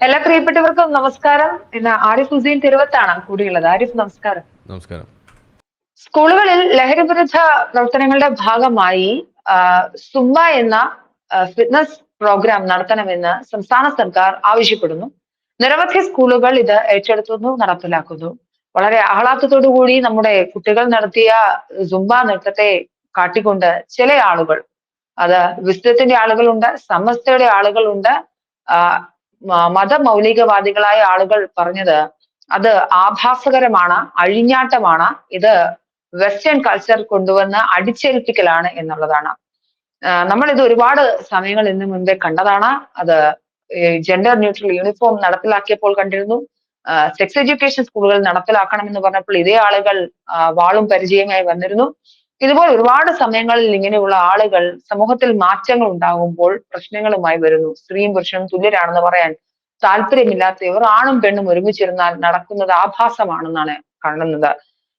എല്ലാ പ്രിയപ്പെട്ടവർക്കും നമസ്കാരം. ഇന്ന് ആരിഫ് ഹുസൈൻ തിരുവത്താണ് കൂടിയുള്ളത്. ആരിഫ്, നമസ്കാരം. നമസ്കാരം. സ്കൂളുകളിൽ ലഹരിവിരുദ്ധ പ്രവർത്തനങ്ങളുടെ ഭാഗമായി സുംബ എന്ന ഫിറ്റ്നസ് പ്രോഗ്രാം നടത്തണമെന്ന് സംസ്ഥാന സർക്കാർ ആവശ്യപ്പെടുന്നു. നിരവധി സ്കൂളുകൾ ഇത് ഏറ്റെടുത്തുന്നു, നടപ്പിലാക്കുന്നു. വളരെ ആഹ്ലാദത്തോടുകൂടി നമ്മുടെ കുട്ടികൾ നടത്തിയ സുംബ നൃത്തത്തെ കാട്ടിക്കൊണ്ട് ചില ആളുകൾ, അത് വിസ്ഡത്തിന്റെ ആളുകളുണ്ട്, സമസ്തയുടെ ആളുകളുണ്ട്, മതമൗലികവാദികളായ ആളുകൾ പറഞ്ഞത് അത് ആഭാസകരമാണ്, അഴിഞ്ഞാട്ടമാണ്, ഇത് വെസ്റ്റേൺ കൾച്ചർ കൊണ്ടുവന്ന് അടിച്ചേൽപ്പിക്കലാണ് എന്നുള്ളതാണ്. നമ്മൾ ഇത് ഒരുപാട് സമയങ്ങൾ ഇതിനു മുൻപേ കണ്ടതാണ്. അത് ജെൻഡർ ന്യൂട്രൽ യൂണിഫോം നടപ്പിലാക്കിയപ്പോൾ കണ്ടിരുന്നു. സെക്സ് എഡ്യൂക്കേഷൻ സ്കൂളുകൾ നടപ്പിലാക്കണമെന്ന് പറഞ്ഞപ്പോൾ ഇതേ ആളുകൾ വാളും പരിചയമായി വന്നിരുന്നു. ഇതുപോലെ ഒരുപാട് സമയങ്ങളിൽ ഇങ്ങനെയുള്ള ആളുകൾ സമൂഹത്തിൽ മാറ്റങ്ങൾ ഉണ്ടാകുമ്പോൾ പ്രശ്നങ്ങളുമായി വരുന്നു. സ്ത്രീയും പുരുഷനും തുല്യരാണെന്ന് പറയാൻ താല്പര്യമില്ലാത്തവർ ആണും പെണ്ണും ഒരുമിച്ചിരുന്നാൽ നടക്കുന്നത് ആഭാസമാണെന്നാണ് കാണുന്നത്.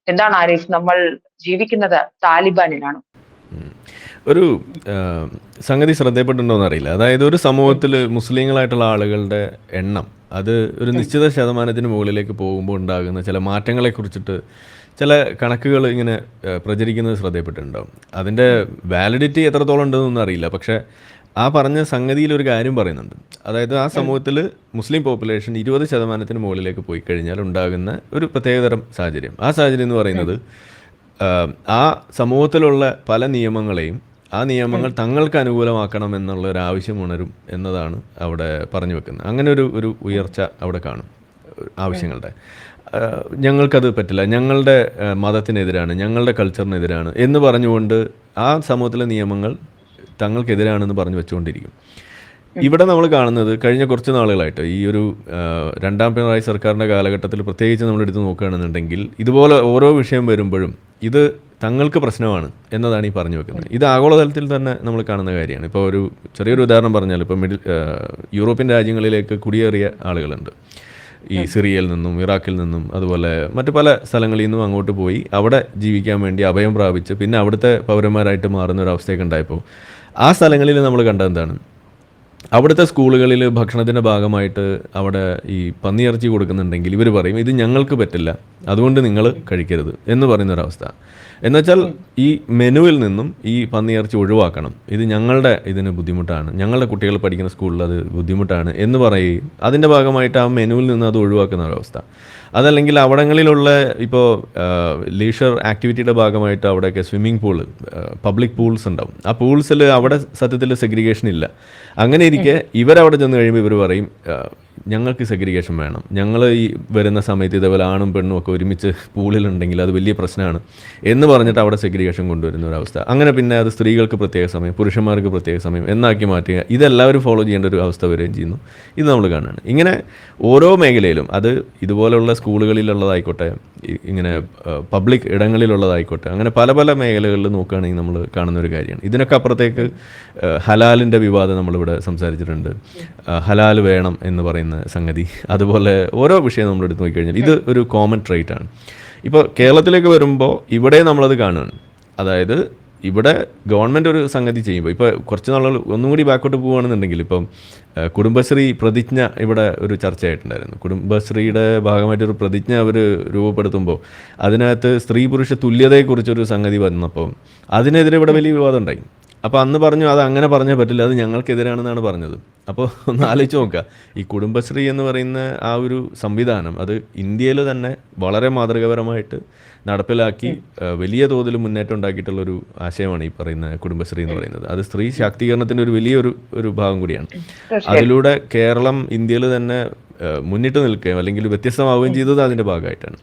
എന്താണ് ആരിഫ്, നമ്മൾ ജീവിക്കുന്നത് താലിബാനിലാണ്. ഒരു സംഗതി ശ്രദ്ധയപ്പെട്ടിട്ടുണ്ടോന്ന് അറിയില്ല. അതായത് ഒരു സമൂഹത്തിൽ മുസ്ലിങ്ങളായിട്ടുള്ള ആളുകളുടെ എണ്ണം അത് ഒരു നിശ്ചിത ശതമാനത്തിന് മുകളിലേക്ക് പോകുമ്പോൾ ഉണ്ടാകുന്ന ചില മാറ്റങ്ങളെ കുറിച്ചിട്ട് ചില കണക്കുകൾ ഇങ്ങനെ പ്രചരിക്കുന്നത് ശ്രദ്ധയപ്പെട്ടിട്ടുണ്ടാവും. അതിൻ്റെ വാലിഡിറ്റി എത്രത്തോളം ഉണ്ടെന്നൊന്നും അറിയില്ല. പക്ഷേ ആ പറഞ്ഞ സംഗതിയിൽ ഒരു കാര്യം പറയുന്നുണ്ട്. അതായത് ആ സമൂഹത്തിൽ മുസ്ലിം പോപ്പുലേഷൻ 20% മുകളിലേക്ക് പോയി കഴിഞ്ഞാൽ ഉണ്ടാകുന്ന ഒരു പ്രത്യേകതരം സാഹചര്യം. ആ സാഹചര്യം എന്ന് പറയുന്നത് ആ സമൂഹത്തിലുള്ള പല നിയമങ്ങളെയും ആ നിയമങ്ങൾ തങ്ങൾക്ക് അനുകൂലമാക്കണം എന്നുള്ള ഒരു ആവശ്യം ഉണരും എന്നതാണ് അവിടെ പറഞ്ഞു വെക്കുന്നത്. അങ്ങനെ ഒരു ഉയർച്ച അവിടെ കാണും ആവശ്യങ്ങളുടെ. ഞങ്ങൾക്കത് പറ്റില്ല, ഞങ്ങളുടെ മതത്തിനെതിരാണ്, ഞങ്ങളുടെ കൾച്ചറിനെതിരാണ് എന്ന് പറഞ്ഞുകൊണ്ട് ആ സമൂഹത്തിലെ നിയമങ്ങൾ തങ്ങൾക്കെതിരാണെന്ന് പറഞ്ഞു വെച്ചുകൊണ്ടിരിക്കും. ഇവിടെ നമ്മൾ കാണുന്നത് കഴിഞ്ഞ കുറച്ച് നാളുകളായിട്ട് ഈ ഒരു രണ്ടാം പിണറായി സർക്കാരിൻ്റെ കാലഘട്ടത്തിൽ പ്രത്യേകിച്ച് നമ്മൾ എടുത്ത് നോക്കുകയാണെന്നുണ്ടെങ്കിൽ ഇതുപോലെ ഓരോ വിഷയം വരുമ്പോഴും ഇത് തങ്ങൾക്ക് പ്രശ്നമാണ് എന്നതാണ് ഈ പറഞ്ഞു വെക്കുന്നത്. ഇത് ആഗോളതലത്തിൽ തന്നെ നമ്മൾ കാണുന്ന കാര്യമാണ്. ഇപ്പോൾ ഒരു ചെറിയൊരു ഉദാഹരണം പറഞ്ഞാൽ, ഇപ്പോൾ യൂറോപ്യൻ രാജ്യങ്ങളിലേക്ക് കുടിയേറിയ ആളുകളുണ്ട്. ഈ സിറിയയിൽ നിന്നും ഇറാഖിൽ നിന്നും അതുപോലെ മറ്റു പല സ്ഥലങ്ങളിൽ നിന്നും അങ്ങോട്ട് പോയി അവിടെ ജീവിക്കാൻ വേണ്ടി അഭയം പ്രാപിച്ച് പിന്നെ അവിടുത്തെ പൗരന്മാരായിട്ട് മാറുന്ന ഒരു അവസ്ഥയൊക്കെ ഉണ്ടായപ്പോൾ ആ സ്ഥലങ്ങളിൽ നമ്മൾ കണ്ടത് എന്താണ്? അവിടുത്തെ സ്കൂളുകളിൽ ഭക്ഷണത്തിൻ്റെ ഭാഗമായിട്ട് അവിടെ ഈ പന്നിയിറച്ചി കൊടുക്കുന്നുണ്ടെങ്കിൽ ഇവർ പറയും ഇത് ഞങ്ങൾക്ക് പറ്റില്ല, അതുകൊണ്ട് നിങ്ങൾ കഴിക്കരുത് എന്ന് പറയുന്നൊരവസ്ഥ. എന്നുവെച്ചാൽ ഈ മെനുവിൽ നിന്നും ഈ പന്നിയിറച്ചി ഒഴിവാക്കണം, ഇത് ഞങ്ങളുടെ ഇതിന് ബുദ്ധിമുട്ടാണ്, ഞങ്ങളുടെ കുട്ടികൾ പഠിക്കുന്ന സ്കൂളിൽ അത് ബുദ്ധിമുട്ടാണ് എന്ന് പറയുകയും അതിൻ്റെ ഭാഗമായിട്ട് ആ മെനുവിൽ നിന്ന് അത് ഒഴിവാക്കുന്ന ഒരവസ്ഥ. അതല്ലെങ്കിൽ അവിടങ്ങളിലുള്ള ഇപ്പോൾ ലീഷർ ആക്ടിവിറ്റിയുടെ ഭാഗമായിട്ട് അവിടെയൊക്കെ സ്വിമ്മിംഗ് പൂള്, പബ്ലിക് പൂൾസ് ഉണ്ടാവും. ആ പൂൾസിൽ അവിടെ സത്യത്തിൽ സെഗ്രിഗേഷൻ ഇല്ല. അങ്ങനെ ഇരിക്കെ ഇവരവിടെ ചെന്ന് കഴിയുമ്പോൾ ഇവർ പറയും ഞങ്ങൾക്ക് സെഗ്രിഗേഷൻ വേണം, ഞങ്ങൾ ഈ വരുന്ന സമയത്ത് ഇതേപോലെ ആണും പെണ്ണും ഒക്കെ ഒരുമിച്ച് പൂളിലുണ്ടെങ്കിൽ അത് വലിയ പ്രശ്നമാണ് എന്ന് പറഞ്ഞിട്ട് അവിടെ സെഗ്രിഗേഷൻ കൊണ്ടുവരുന്ന ഒരവസ്ഥ. അങ്ങനെ പിന്നെ അത് സ്ത്രീകൾക്ക് പ്രത്യേക സമയം, പുരുഷന്മാർക്ക് പ്രത്യേക സമയം എന്നാക്കി മാറ്റുക. ഇതെല്ലാവരും ഫോളോ ചെയ്യേണ്ട ഒരു അവസ്ഥ വരികയും ചെയ്യുന്നു. ഇത് നമ്മൾ കാണുകയാണ്. ഇങ്ങനെ ഓരോ മേഖലയിലും, അത് ഇതുപോലെയുള്ള സ്കൂളുകളിലുള്ളതായിക്കോട്ടെ, ഇങ്ങനെ പബ്ലിക് ഇടങ്ങളിലുള്ളതായിക്കോട്ടെ, അങ്ങനെ പല പല മേഖലകളിൽ നോക്കുകയാണെങ്കിൽ നമ്മൾ കാണുന്ന ഒരു കാര്യമാണ്. ഇതിനൊക്കെ അപ്പുറത്തേക്ക് ഹലാലിൻ്റെ വിവാദം നമ്മളിവിടെ സംസാരിച്ചിട്ടുണ്ട്. ഹലാൽ വേണം എന്ന് പറയുന്ന സംഗതി, അതുപോലെ ഓരോ വിഷയം നമ്മൾ എടുത്ത് നോക്കിക്കഴിഞ്ഞാൽ ഇത് ഒരു കോമൺ ട്രേറ്റ് ആണ്. ഇപ്പോൾ കേരളത്തിലേക്ക് വരുമ്പോൾ ഇവിടെ നമ്മളത് കാണുകയാണ്. അതായത് ഇവിടെ ഗവൺമെൻറ് ഒരു സംഗതി ചെയ്യുമ്പോൾ, ഇപ്പോൾ കുറച്ച് നാളുകൾ ഒന്നും കൂടി ബാക്കോട്ട് പോവുകയാണെന്നുണ്ടെങ്കിൽ, ഇപ്പം കുടുംബശ്രീ പ്രതിജ്ഞ ഇവിടെ ഒരു ചർച്ചയായിട്ടുണ്ടായിരുന്നു. കുടുംബശ്രീയുടെ ഭാഗമായിട്ടൊരു പ്രതിജ്ഞ അവർ രൂപപ്പെടുത്തുമ്പോൾ അതിനകത്ത് സ്ത്രീ പുരുഷ തുല്യതയെക്കുറിച്ചൊരു സംഗതി വന്നപ്പോൾ അതിനെതിരെ ഇവിടെ വലിയ വിവാദം ഉണ്ടായി. അപ്പോൾ അന്ന് പറഞ്ഞു അത് അങ്ങനെ പറഞ്ഞാൽ പറ്റില്ല, അത് ഞങ്ങൾക്കെതിരാണെന്നാണ് പറഞ്ഞത്. അപ്പോൾ ഒന്ന് ആലോചിച്ച് നോക്കുക, ഈ കുടുംബശ്രീ എന്ന് പറയുന്ന ആ ഒരു സംവിധാനം അത് ഇന്ത്യയിൽ തന്നെ വളരെ മാതൃകാപരമായിട്ട് നടപ്പിലാക്കി വലിയ തോതിൽ മുന്നേറ്റം ഉണ്ടാക്കിയിട്ടുള്ളൊരു ആശയമാണ് ഈ പറയുന്ന കുടുംബശ്രീ എന്ന് പറയുന്നത്. അത് സ്ത്രീ ശാക്തീകരണത്തിൻ്റെ ഒരു വലിയൊരു ഭാഗം കൂടിയാണ്. അതിലൂടെ കേരളം ഇന്ത്യയിൽ തന്നെ മുന്നിട്ട് നിൽക്കുകയും അല്ലെങ്കിൽ വ്യത്യസ്തമാവുകയും ചെയ്തത് അതിൻ്റെ ഭാഗമായിട്ടാണ്.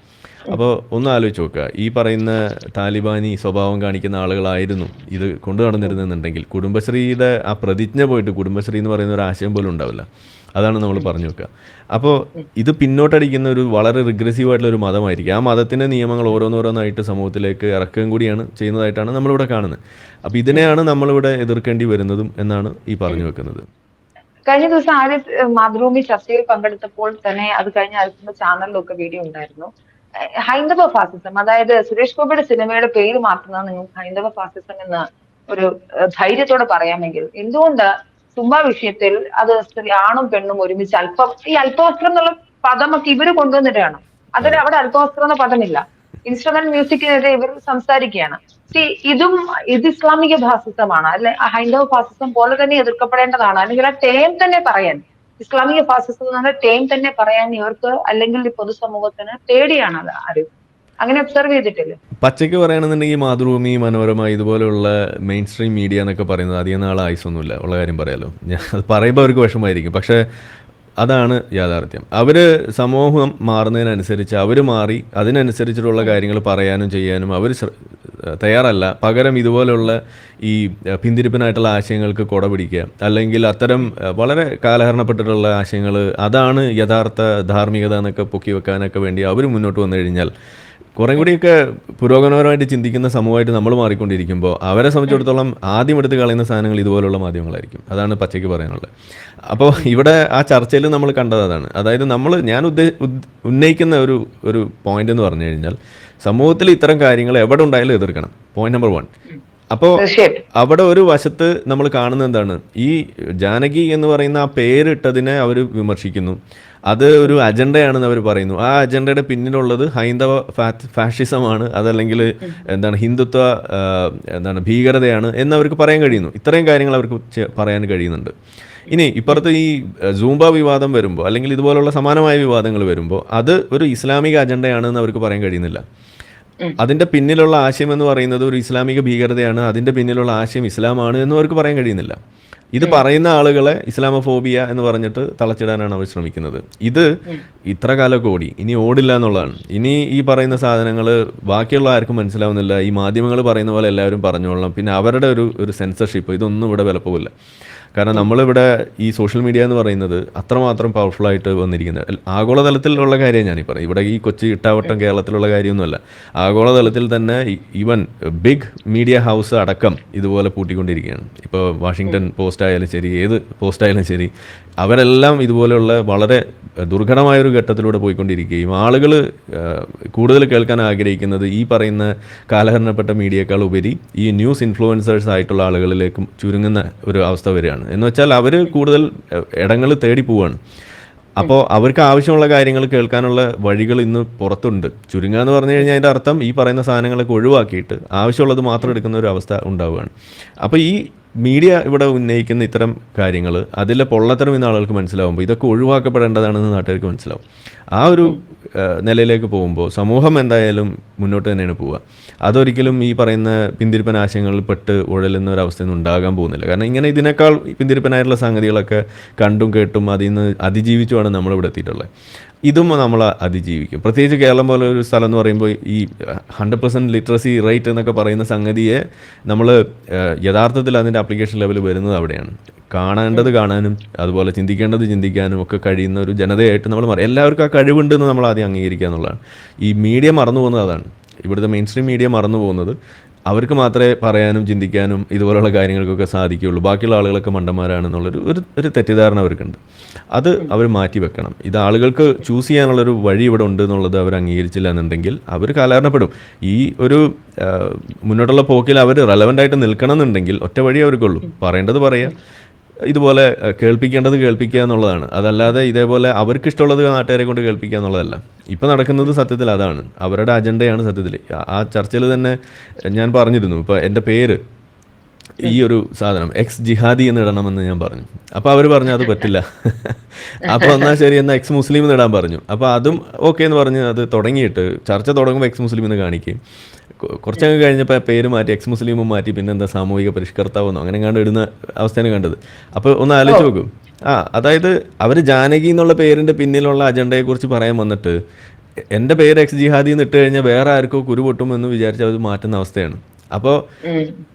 അപ്പോൾ ഒന്ന് ആലോചിച്ച് നോക്കുക, ഈ പറയുന്ന താലിബാനി സ്വഭാവം കാണിക്കുന്ന ആളുകളായിരുന്നു ഇത് കൊണ്ടു നടന്നിരുന്നെന്നുണ്ടെങ്കിൽ കുടുംബശ്രീയുടെ ആ പ്രതിജ്ഞ പോയിട്ട് കുടുംബശ്രീ എന്ന് പറയുന്ന ഒരു ആശയം പോലും ഉണ്ടാവില്ല. അതാണ് നമ്മൾ പറഞ്ഞു വെക്കുക. അപ്പോൾ ഇത് പിന്നോട്ടടിക്കുന്ന ഒരു വളരെ റിഗ്രസീവായിട്ടുള്ള ഒരു മതമായിരിക്കും. ആ മതത്തിൻ്റെ നിയമങ്ങൾ ഓരോന്നോരോന്നായിട്ട് സമൂഹത്തിലേക്ക് ഇറക്കുകയും കൂടിയാണ് ചെയ്യുന്നതായിട്ടാണ് നമ്മളിവിടെ കാണുന്നത്. അപ്പോൾ ഇതിനെയാണ് നമ്മളിവിടെ എതിർക്കേണ്ടി വരുന്നതും എന്നാണ് ഈ പറഞ്ഞു വെക്കുന്നത്. കഴിഞ്ഞ ദിവസം ആദ്യം മാതൃഭൂമി ചർച്ചയിൽ പങ്കെടുത്തപ്പോൾ തന്നെ അത് കഴിഞ്ഞ അടുത്ത ചാനലിലൊക്കെ വീഡിയോ ഉണ്ടായിരുന്നു. ഹൈന്ദവ ഫാസിസം, അതായത് സുരേഷ് ഗോപിയുടെ സിനിമയുടെ പേര് മാറ്റുന്നത് നിങ്ങൾക്ക് ഹൈന്ദവ ഫാസിസം എന്ന് ഒരു ധൈര്യത്തോടെ പറയാമെങ്കിൽ എന്തുകൊണ്ട് സുംബ വിഷയത്തിൽ അത് ആണും പെണ്ണും ഒരുമിച്ച് ഈ അല്പവസ്ത്രം എന്നുള്ള പദമൊക്കെ ഇവര് കൊണ്ടുവന്നിട്ടാണ്. അതിൽ അവിടെ അല്പവസ്ത്രം എന്ന പദമില്ല. ഇൻസ്ട്രുമെന്റ് മ്യൂസിക്കിനെതിരെ ഇവർ സംസാരിക്കുകയാണ്. ഇത് ഇസ്ലാമിക ഫാസിസമാണ്, അല്ലെ ഹൈന്ദവ ഫാസിസം പോലെ തന്നെ എതിർക്കപ്പെടേണ്ടതാണ്. അല്ലെങ്കിൽ ആ ടേം തന്നെ പറയാൻ, ഇസ്ലാമിക ഫാസിസം എന്ന ടേം തന്നെ പറയാൻ ഇവർക്ക് അല്ലെങ്കിൽ ഈ പൊതുസമൂഹത്തിന് പേടിയാണ്. അത് ആരും അങ്ങനെ ഒബ്സർവ് ചെയ്തിട്ടില്ല. പച്ചയ്ക്ക് പറയുകയാണെന്നുണ്ടെങ്കിൽ മാതൃഭൂമി, മനോരമ ഇതുപോലെയുള്ള മെയിൻ സ്ട്രീം മീഡിയ എന്നൊക്കെ പറയുന്നത് അധികം നാൾ ആയുസൊന്നുമില്ല, ഉള്ള കാര്യം പറയാലോ. ഞാൻ അത് പറയുമ്പോൾ അവർക്ക് വിഷമമായിരിക്കും, പക്ഷേ അതാണ് യാഥാർത്ഥ്യം. അവർ സമൂഹം മാറുന്നതിനനുസരിച്ച് അവർ മാറി അതിനനുസരിച്ചിട്ടുള്ള കാര്യങ്ങൾ പറയാനും ചെയ്യാനും അവർ തയ്യാറല്ല. പകരം ഇതുപോലെയുള്ള ഈ പിന്തിരിപ്പനായിട്ടുള്ള ആശയങ്ങൾക്ക് കുട പിടിക്കുക, അല്ലെങ്കിൽ അത്തരം വളരെ കാലഹരണപ്പെട്ടിട്ടുള്ള ആശയങ്ങൾ, അതാണ് യഥാർത്ഥ ധാർമ്മികത എന്നൊക്കെ പൊക്കി വെക്കാനൊക്കെ വേണ്ടി അവർ മുന്നോട്ട് വന്നു കഴിഞ്ഞാൽ കുറേ കൂടിയൊക്കെ പുരോഗമനപരമായിട്ട് ചിന്തിക്കുന്ന സമൂഹമായിട്ട് നമ്മൾ മാറിക്കൊണ്ടിരിക്കുമ്പോൾ അവരെ സംബന്ധിച്ചിടത്തോളം ആദ്യം എടുത്ത് കളയുന്ന സാധനങ്ങൾ ഇതുപോലുള്ള മാധ്യമങ്ങളായിരിക്കും. അതാണ് പച്ചയ്ക്ക് പറയാനുള്ളത്. അപ്പോൾ ഇവിടെ ആ ചർച്ചയിൽ നമ്മൾ കണ്ടത് അതാണ്. അതായത് ഞാൻ ഉന്നയിക്കുന്ന ഒരു പോയിന്റ് എന്ന് പറഞ്ഞു കഴിഞ്ഞാൽ, സമൂഹത്തിൽ ഇത്തരം കാര്യങ്ങൾ എവിടെ ഉണ്ടായാലും എതിർക്കണം. Point number 1. അപ്പോൾ അവിടെ ഒരു വശത്ത് നമ്മൾ കാണുന്നത് എന്താണ്, ഈ ജാനകി എന്ന് പറയുന്ന ആ പേരിട്ടതിനെ അവർ വിമർശിക്കുന്നു. അത് ഒരു അജണ്ടയാണെന്ന് അവർ പറയുന്നു. ആ അജണ്ടയുടെ പിന്നിലുള്ളത് ഹൈന്ദവ ഫാഷിസമാണ്, അതല്ലെങ്കിൽ ഹിന്ദുത്വ ഭീകരതയാണ് എന്നവർക്ക് പറയാൻ കഴിയുന്നു. ഇത്രയും കാര്യങ്ങൾ അവർക്ക് പറയാൻ കഴിയുന്നുണ്ട്. ഇനി ഇപ്പുറത്ത് ഈ സൂംബ വിവാദം വരുമ്പോൾ, അല്ലെങ്കിൽ ഇതുപോലുള്ള സമാനമായ വിവാദങ്ങൾ വരുമ്പോൾ, അത് ഒരു ഇസ്ലാമിക അജണ്ടയാണെന്ന് അവർക്ക് പറയാൻ കഴിയുന്നില്ല. അതിൻ്റെ പിന്നിലുള്ള ആശയം എന്ന് പറയുന്നത് ഒരു ഇസ്ലാമിക ഭീകരതയാണ്, അതിൻ്റെ പിന്നിലുള്ള ആശയം ഇസ്ലാമാണ് എന്ന് അവർക്ക് പറയാൻ കഴിയുന്നില്ല. ഇത് പറയുന്ന ആളുകളെ ഇസ്ലാമോഫോബിയ എന്ന് പറഞ്ഞിട്ട് തളച്ചിടാനാണ് അവർ ശ്രമിക്കുന്നത്. ഇത് ഇത്ര കാലമൊക്കെ ഓടി, ഇനി ഓടില്ല എന്നുള്ളതാണ്. ഇനി ഈ പറയുന്ന സാധനങ്ങൾ ബാക്കിയുള്ള ആർക്കും മനസ്സിലാവുന്നില്ല. ഈ മാധ്യമങ്ങൾ പറയുന്ന പോലെ എല്ലാവരും പറഞ്ഞോളണം. പിന്നെ അവരുടെ ഒരു സെൻസർഷിപ്പ്, ഇതൊന്നും ഇവിടെ വിലപ്പോവില്ല. കാരണം നമ്മളിവിടെ ഈ സോഷ്യൽ മീഡിയ എന്ന് പറയുന്നത് അത്രമാത്രം പവർഫുള്ളായിട്ട് വന്നിരിക്കുന്നത് ആഗോളതലത്തിലുള്ള കാര്യം ഞാനീ പറയും. ഇവിടെ ഈ കൊച്ചി ഇട്ടാവട്ടം കേരളത്തിലുള്ള കാര്യമൊന്നുമല്ല. ആഗോളതലത്തിൽ തന്നെ ഈവൻ ബിഗ് മീഡിയ ഹൗസ് അടക്കം ഇതുപോലെ പൂട്ടിക്കൊണ്ടിരിക്കുകയാണ്. ഇപ്പോൾ വാഷിങ്ടൺ പോസ്റ്റ് ആയാലും ശരി, ഏത് പോസ്റ്റ് ആയാലും ശരി, അവരെല്ലാം ഇതുപോലെയുള്ള വളരെ ദുർഘടമായൊരു ഘട്ടത്തിലൂടെ പോയിക്കൊണ്ടിരിക്കുകയും ആളുകൾ കൂടുതൽ കേൾക്കാൻ ആഗ്രഹിക്കുന്നത് ഈ പറയുന്ന കാലഹരണപ്പെട്ട മീഡിയയേക്കാൾ ഉപരി ഈ ന്യൂസ് ഇൻഫ്ലുവൻസേഴ്സ് ആയിട്ടുള്ള ആളുകളിലേക്കും ചുരുങ്ങുന്ന ഒരു അവസ്ഥ വരികയാണ്. എന്ന് വെച്ചാൽ അവർ കൂടുതൽ ഇടങ്ങൾ തേടി പോവുകയാണ്. അപ്പോൾ അവർക്ക് ആവശ്യമുള്ള കാര്യങ്ങൾ കേൾക്കാനുള്ള വഴികൾ ഇന്ന് പുറത്തുണ്ട്. ചുരുങ്ങുക എന്ന് പറഞ്ഞു കഴിഞ്ഞാൽ അതിൻ്റെ അർത്ഥം ഈ പറയുന്ന സാധനങ്ങളൊക്കെ ഒഴിവാക്കിയിട്ട് ആവശ്യമുള്ളത് മാത്രം എടുക്കുന്ന ഒരു അവസ്ഥ ഉണ്ടാവുകയാണ്. അപ്പോൾ ഈ മീഡിയ ഇവിടെ ഉന്നയിക്കുന്ന ഇത്തരം കാര്യങ്ങൾ, അതിലെ പൊള്ളത്തരം ഇന്ന് ആളുകൾക്ക് മനസ്സിലാവുമ്പോൾ ഇതൊക്കെ ഒഴിവാക്കപ്പെടേണ്ടതാണെന്ന് നാട്ടുകാർക്ക് മനസ്സിലാവും. ആ ഒരു നിലയിലേക്ക് പോകുമ്പോൾ സമൂഹം എന്തായാലും മുന്നോട്ട് തന്നെയാണ് പോവുക. അതൊരിക്കലും ഈ പറയുന്ന പിന്തിരിപ്പൻ ആശയങ്ങളിൽ പെട്ട് ഉഴലുന്ന ഒരു അവസ്ഥയൊന്നും ഉണ്ടാകാൻ പോകുന്നില്ല. കാരണം ഇങ്ങനെ ഇതിനേക്കാൾ പിന്തിരിപ്പനായിട്ടുള്ള സംഗതികളൊക്കെ കണ്ടും കേട്ടും അതിൽ നിന്ന് അതിജീവിച്ചുമാണ് നമ്മളിവിടെ എത്തിയിട്ടുള്ളത്. ഇതും നമ്മൾ അതിജീവിക്കും. പ്രത്യേകിച്ച് കേരളം പോലെ ഒരു സ്ഥലം എന്ന് പറയുമ്പോൾ ഈ 100% ലിറ്ററസി റേറ്റ് എന്നൊക്കെ പറയുന്ന സംഗതിയെ നമ്മൾ യഥാർത്ഥത്തിൽ അതിൻ്റെ ആപ്ലിക്കേഷൻ ലെവൽ വരുന്നത് അവിടെയാണ്. കാണേണ്ടത് കാണാനും അതുപോലെ ചിന്തിക്കേണ്ടത് ചിന്തിക്കാനും ഒക്കെ കഴിയുന്ന ഒരു ജനതയായിട്ട് നമ്മൾ മാറി. എല്ലാവർക്കും ആ കഴിവുണ്ടെന്ന് നമ്മൾ ആദ്യം അംഗീകരിക്കുക എന്നുള്ളതാണ്. ഈ മീഡിയ മറന്നു പോകുന്നത് അതാണ്. ഇവിടുത്തെ മെയിൻ സ്ട്രീം മീഡിയ മറന്നു പോകുന്നത് അവർക്ക് മാത്രമേ പറയാനും ചിന്തിക്കാനും ഇതുപോലുള്ള കാര്യങ്ങൾക്കൊക്കെ സാധിക്കുകയുള്ളൂ, ബാക്കിയുള്ള ആളുകളൊക്കെ മണ്ടന്മാരാണെന്നുള്ളൊരു ഒരു തെറ്റിദ്ധാരണ അവർക്കുണ്ട്. അത് അവർ മാറ്റി വെക്കണം. ഇത് ആളുകൾക്ക് ചൂസ് ചെയ്യാനുള്ളൊരു വഴി ഇവിടെ ഉണ്ട് എന്നുള്ളത് അവർ അംഗീകരിച്ചില്ല എന്നുണ്ടെങ്കിൽ അവർ കാലഹരണപ്പെടും. ഈ ഒരു മുന്നോട്ടുള്ള പോക്കിൽ അവർ റെലവൻ്റായിട്ട് നിൽക്കണം എന്നുണ്ടെങ്കിൽ ഒറ്റ വഴി അവർക്കുള്ളൂ, പറയേണ്ടത് പറയുക, ഇതുപോലെ കേൾപ്പിക്കേണ്ടത് കേൾപ്പിക്കുക എന്നുള്ളതാണ്. അതല്ലാതെ ഇതേപോലെ അവർക്കിഷ്ടമുള്ളത് നാട്ടുകാരെ കൊണ്ട് കേൾപ്പിക്കുക എന്നുള്ളതല്ല. ഇപ്പം നടക്കുന്നത് സത്യത്തിൽ അതാണ്. അവരുടെ അജണ്ടയാണ് സത്യത്തിൽ. ആ ചർച്ചയിൽ തന്നെ ഞാൻ പറഞ്ഞിരുന്നു, ഇപ്പോൾ എൻ്റെ പേര് ഈ ഒരു സാധനം എക്സ് ജിഹാദി എന്ന് ഇടണമെന്ന് ഞാൻ പറഞ്ഞു. അപ്പോൾ അവർ പറഞ്ഞു അത് പറ്റില്ല. അപ്പോൾ എന്നാൽ ശരി, എന്നാൽ എക്സ് മുസ്ലിം എന്ന് ഇടാൻ പറഞ്ഞു. അപ്പോൾ അതും ഓക്കെ എന്ന് പറഞ്ഞ് അത് തുടങ്ങിയിട്ട് ചർച്ച തുടങ്ങുമ്പോൾ എക്സ് മുസ്ലിം എന്ന് കാണിക്കുകയും കുറച്ചങ്ങ് കഴിഞ്ഞപ്പോൾ പേര് മാറ്റി എക്സ് മുസ്ലിമും മാറ്റി, പിന്നെ എന്താ സാമൂഹിക പരിഷ്കർത്താവെന്നോ അങ്ങനെ കണ്ട് ഇടുന്ന അവസ്ഥയാണ് കണ്ടത്. അപ്പോൾ ഒന്ന് ആലോചിച്ച് നോക്കും. അതായത് അവർ ജാനകി എന്നുള്ള പേരിൻ്റെ പിന്നിലുള്ള അജണ്ടയെക്കുറിച്ച് പറയാൻ വന്നിട്ട് എൻ്റെ പേര് എക്സ് ജിഹാദി എന്ന് ഇട്ട് കഴിഞ്ഞാൽ വേറെ ആർക്കോ കുരു പൊട്ടുമെന്ന് വിചാരിച്ച് അവർ മാറ്റുന്ന അവസ്ഥയാണ്. അപ്പോൾ